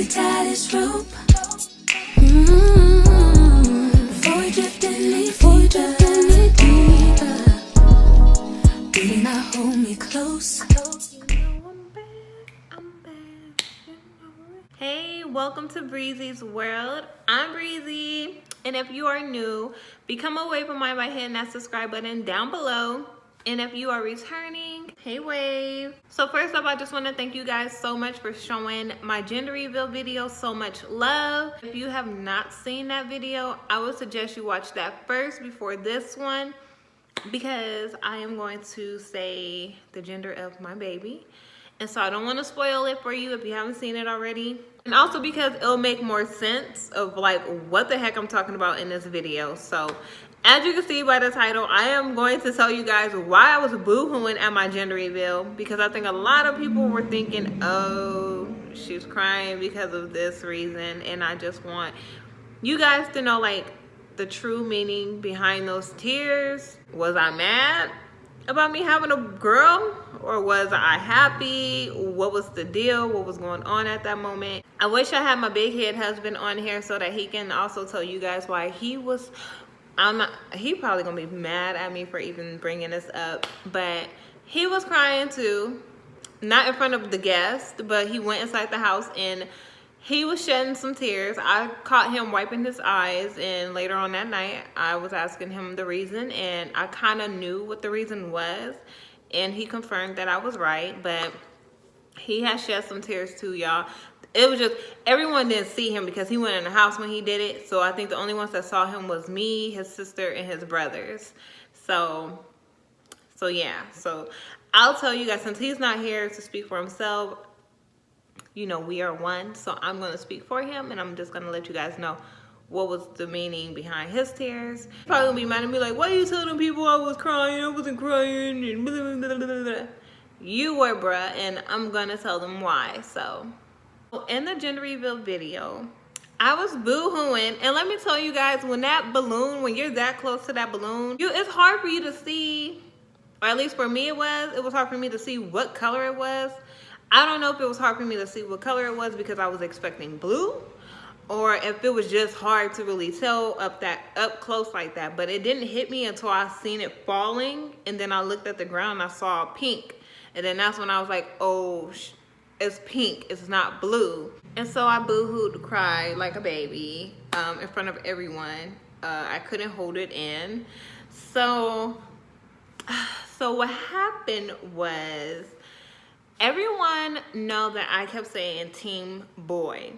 tie this rope. Before we drift any deeper, baby, now hold me close. Hey, welcome to Breezy's World. I'm Breezy, and if you are new, become a wave of mine by hitting that subscribe button down below. And if you are returning, hey wave. So first up, I just want to thank you guys so much for showing my gender reveal video so much love. If you have not seen that video, I would suggest you watch that first before this one, because I am going to say the gender of my baby. And so I don't want to spoil it for you if you haven't seen it already. And also because it'll make more sense of like what the heck I'm talking about in this video. So as you can see by the title, I am going to tell you guys why I was boo-hooing at my gender reveal. Because I think a lot of people were thinking, oh, she's crying because of this reason. And I just want you guys to know like the true meaning behind those tears. Was I mad about me having a girl, or was I happy? What was the deal? What was going on at that moment? I wish I had my big head husband on here so that he can also tell you guys why he was. He probably gonna be mad at me for even bringing this up, but he was crying too, not in front of the guest, but he went inside the house and he was shedding some tears. I caught him wiping his eyes, and later on that night, I was asking him the reason, and I kind of knew what the reason was, and he confirmed that I was right, but he had shed some tears too, y'all. It was just, everyone didn't see him because he went in the house when he did it, so I think the only ones that saw him was me, his sister, and his brothers. So yeah, so I'll tell you guys, since he's not here to speak for himself, you know, we are one, so I'm going to speak for him, and I'm just going to let you guys know what was the meaning behind his tears. Probably going to be mad at me like, why are you telling people I was crying? I wasn't crying, and blah, blah, blah, blah, blah. You were, bruh, and I'm going to tell them why. So in the gender reveal video, I was boo-hooing, and let me tell you guys, when you're that close to that balloon, it's hard for you to see, or at least for me it was hard for me to see what color it was. I don't know if it was hard for me to see what color it was because I was expecting blue, or if it was just hard to really tell up close like that. But it didn't hit me until I seen it falling, and then I looked at the ground and I saw pink, and then that's when I was like, oh, it's pink, it's not blue. And so I boo-hooed, cried like a baby in front of everyone. I couldn't hold it in. So what happened was, everyone know that I kept saying team boy.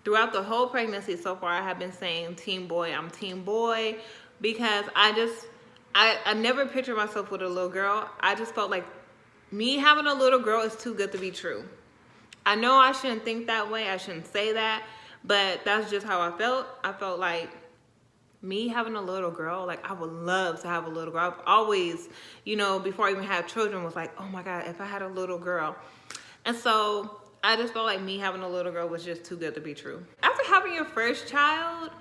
Throughout the whole pregnancy so far, I have been saying team boy, I'm team boy, because I never pictured myself with a little girl. I just felt like me having a little girl is too good to be true. I know I shouldn't think that way, I shouldn't say that, but that's just how I felt. I felt like me having a little girl, like I would love to have a little girl. I've always, you know, before I even had children, was like, oh my God, if I had a little girl. And so I just felt like me having a little girl was just too good to be true. After having your first child,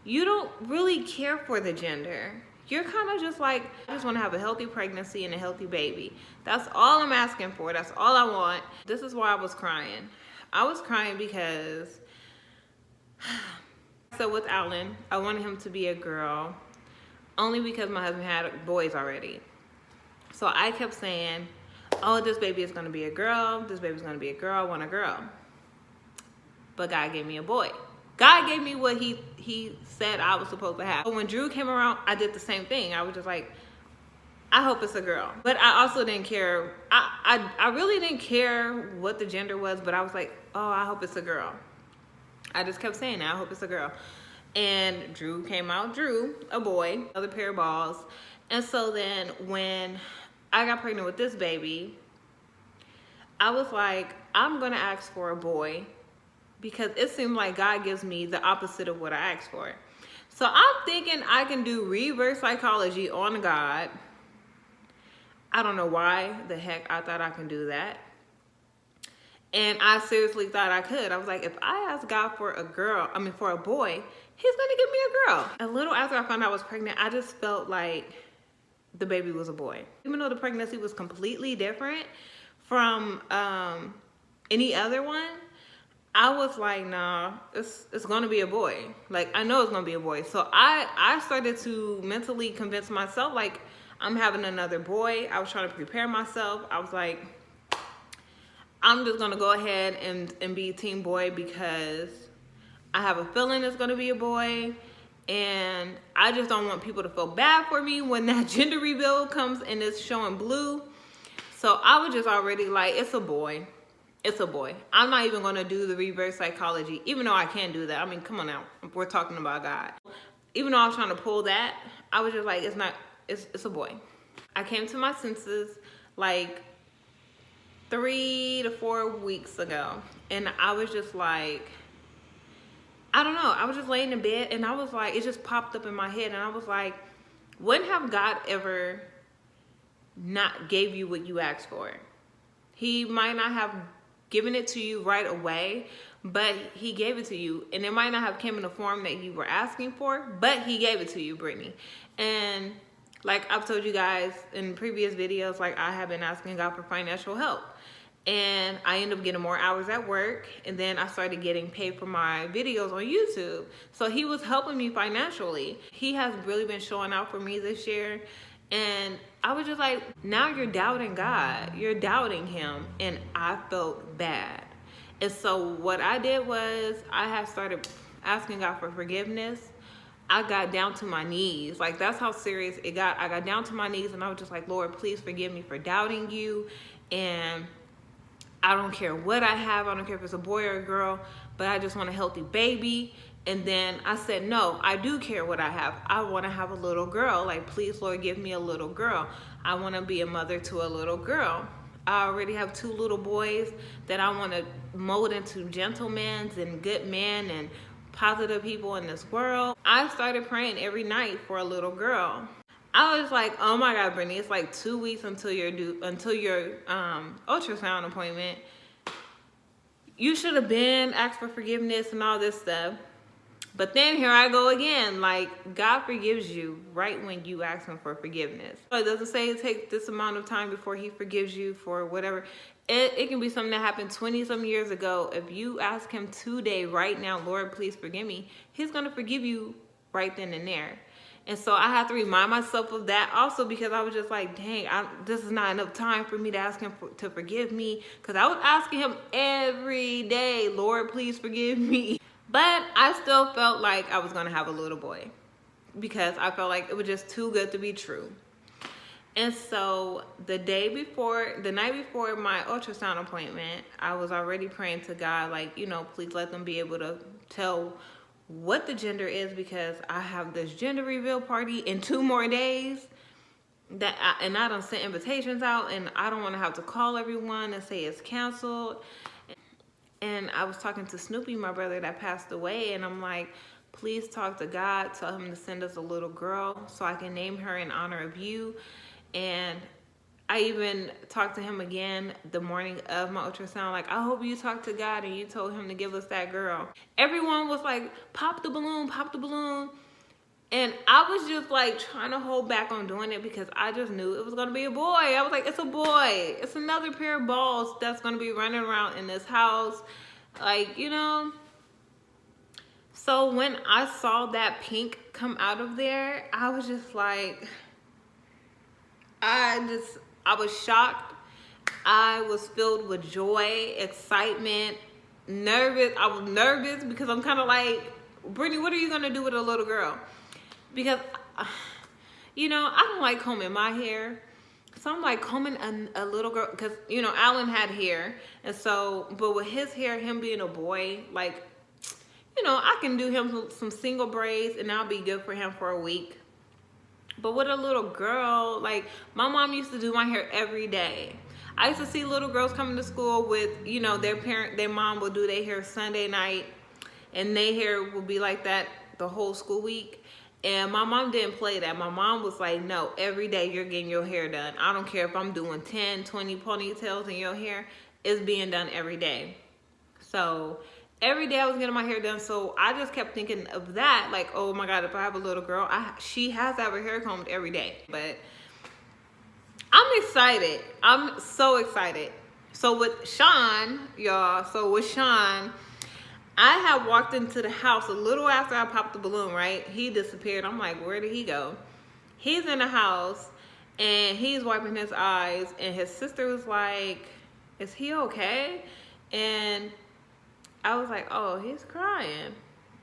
you don't really care for the gender. You're kind of just like, I just want to have a healthy pregnancy and a healthy baby. That's all I'm asking for. That's all I want. This is why I was crying. I was crying because so with Alan, I wanted him to be a girl only because my husband had boys already. So I kept saying, oh, this baby is going to be a girl. This baby's going to be a girl. I want a girl. But God gave me a boy. God gave me what he said I was supposed to have. But when Drew came around, I did the same thing. I was just like, I hope it's a girl. But I also didn't care. I really didn't care what the gender was, but I was like, oh, I hope it's a girl. I just kept saying that, I hope it's a girl. And Drew came out, a boy, another pair of balls. And so then when I got pregnant with this baby, I was like, I'm gonna ask for a boy, because it seemed like God gives me the opposite of what I asked for. So I'm thinking I can do reverse psychology on God. I don't know why the heck I thought I can do that. And I seriously thought I could. I was like, if I ask God for a boy, he's gonna give me a girl. A little after I found out I was pregnant, I just felt like the baby was a boy. Even though the pregnancy was completely different from any other one, I was like, nah, it's gonna be a boy. Like, I know it's gonna be a boy. So I started to mentally convince myself, like, I'm having another boy. I was trying to prepare myself. I was like, I'm just gonna go ahead and be team boy because I have a feeling it's gonna be a boy. And I just don't want people to feel bad for me when that gender reveal comes and it's showing blue. So I was just already like, it's a boy. It's a boy. I'm not even gonna do the reverse psychology, even though I can do that. I mean, come on now. We're talking about God. Even though I was trying to pull that, I was just like, it's a boy. I came to my senses like 3 to 4 weeks ago. And I was just like, I don't know. I was just laying in bed and I was like, it just popped up in my head. And I was like, when have God ever not gave you what you asked for? He might not have given it to you right away, but he gave it to you. And it might not have came in the form that you were asking for, but he gave it to you, Brittany. And like I've told you guys in previous videos, like I have been asking God for financial help. And I ended up getting more hours at work. And then I started getting paid for my videos on YouTube. So he was helping me financially. He has really been showing out for me this year. And I was just like, now you're doubting God. You're doubting him. And I felt bad. And so what I did was I have started asking God for forgiveness. I got down to my knees. Like, that's how serious it got. I got down to my knees and I was just like, Lord, please forgive me for doubting you. And I don't care what I have. I don't care if it's a boy or a girl, but I just want a healthy baby. And then I said, no, I do care what I have. I want to have a little girl. Like, please, Lord, give me a little girl. I want to be a mother to a little girl. I already have 2 little boys that I want to mold into gentlemen and good men and positive people in this world. I started praying every night for a little girl. I was like, oh my God, Brittany, it's like 2 weeks until your ultrasound appointment. You should have been asked for forgiveness and all this stuff. But then here I go again. Like, God forgives you right when you ask him for forgiveness. So it doesn't say it takes this amount of time before he forgives you for whatever. It can be something that happened 20-some years ago. If you ask him today, right now, Lord, please forgive me, he's going to forgive you right then and there. And so I have to remind myself of that also, because I was just like, dang, this is not enough time for me to ask him to forgive me. Because I was asking him every day, Lord, please forgive me. But I still felt like I was going to have a little boy because I felt like it was just too good to be true. And so the night before my ultrasound appointment, I was already praying to God, like, you know, please let them be able to tell what the gender is, because I have this gender reveal party in 2 more days and I done sent invitations out, and I don't want to have to call everyone and say it's canceled. And I was talking to Snoopy, my brother that passed away, and I'm like, please talk to God, tell him to send us a little girl so I can name her in honor of you. And I even talked to him again the morning of my ultrasound, like, I hope you talked to God and you told him to give us that girl. Everyone was like, pop the balloon, pop the balloon. And I was just like trying to hold back on doing it because I just knew it was going to be a boy. I was like, it's a boy. It's another pair of balls that's going to be running around in this house. Like, you know. So when I saw that pink come out of there, I was just like, I was shocked. I was filled with joy, excitement, nervous. I was nervous because I'm kind of like, Brittany, what are you going to do with a little girl? Because, you know, I don't like combing my hair. So I'm like combing a little girl, because, you know, Alan had hair. And so, but with his hair, him being a boy, like, you know, I can do him some single braids and I'll be good for him for a week. But with a little girl, like, my mom used to do my hair every day. I used to see little girls coming to school with, you know, their mom would do their hair Sunday night, and their hair would be like that the whole school week. And my mom didn't play that. My mom was like, no, every day you're getting your hair done. I don't care if I'm doing 10, 20 ponytails in your hair. It's being done every day. So every day I was getting my hair done. So I just kept thinking of that. Like, oh my God, if I have a little girl, she has to have her hair combed every day. But I'm excited. I'm so excited. So with Sean, y'all, I had walked into the house a little after I popped the balloon, right? He disappeared. I'm like, where did he go? He's in the house and he's wiping his eyes, and his sister was like, is he okay? And I was like, oh, he's crying.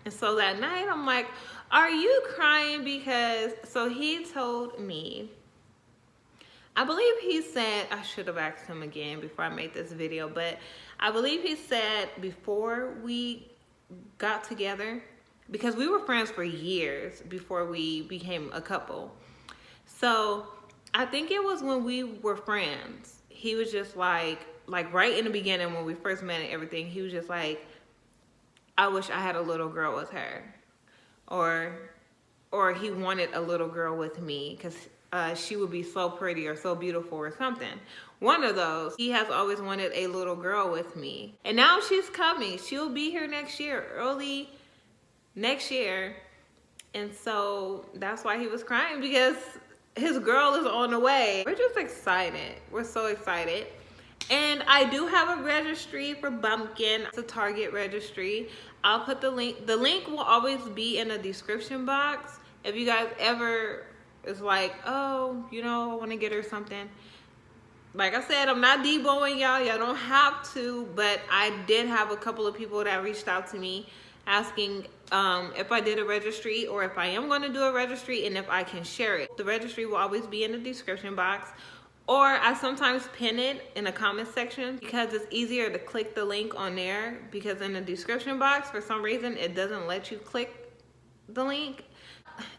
And so that night I'm like, are you crying? Because, so he told me, I believe he said, I should have asked him again before I made this video, but I believe he said before we got together, because we were friends for years before we became a couple. So I think it was when we were friends, he was just like right in the beginning when we first met and everything, he was just like, I wish I had a little girl with her. Or he wanted a little girl with me because she would be so pretty or so beautiful or something. One of those. He has always wanted a little girl with me. And now she's coming. She'll be here next year, early next year. And so that's why he was crying, because his girl is on the way. We're just excited. We're so excited. And I do have a registry for Bumpkin. It's a Target registry. I'll put the link. The link will always be in the description box. If you guys ever is like, oh, you know, I want to get her something. Like I said, I'm not deboing y'all. Y'all don't have to. But I did have a couple of people that reached out to me asking if I did a registry, or if I am going to do a registry, and if I can share it. The registry will always be in the description box. Or I sometimes pin it in the comment section because it's easier to click the link on there, because in the description box, for some reason, it doesn't let you click the link.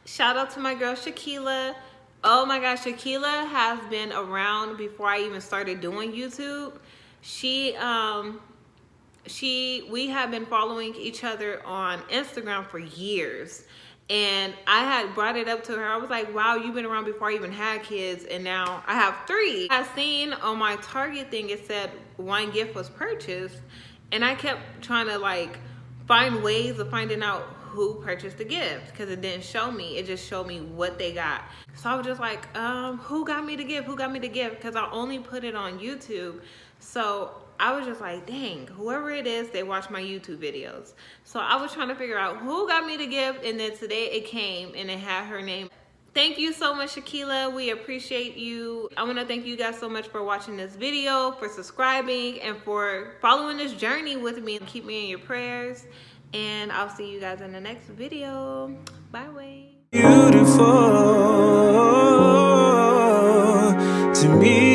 Shout out to my girl, Shaquila. Oh my gosh, Shaquila has been around before I even started doing YouTube. We have been following each other on Instagram for years. And I had brought it up to her. I was like, wow, you've been around before I even had kids, and now I have 3. I seen on my Target thing, it said 1 gift was purchased, and I kept trying to like find ways of finding out who purchased the gift, because it didn't show me. It just showed me what they got. So I was just like, who got me the gift? Who got me the gift? Because I only put it on YouTube. So I was just like, dang, whoever it is, they watch my YouTube videos. So I was trying to figure out who got me the gift, and then today it came and it had her name. Thank you so much, Shaquila. We appreciate you. I want to thank you guys so much for watching this video, for subscribing, and for following this journey with me. Keep me in your prayers, and I'll see you guys in the next video. Bye, Wade. Beautiful to me.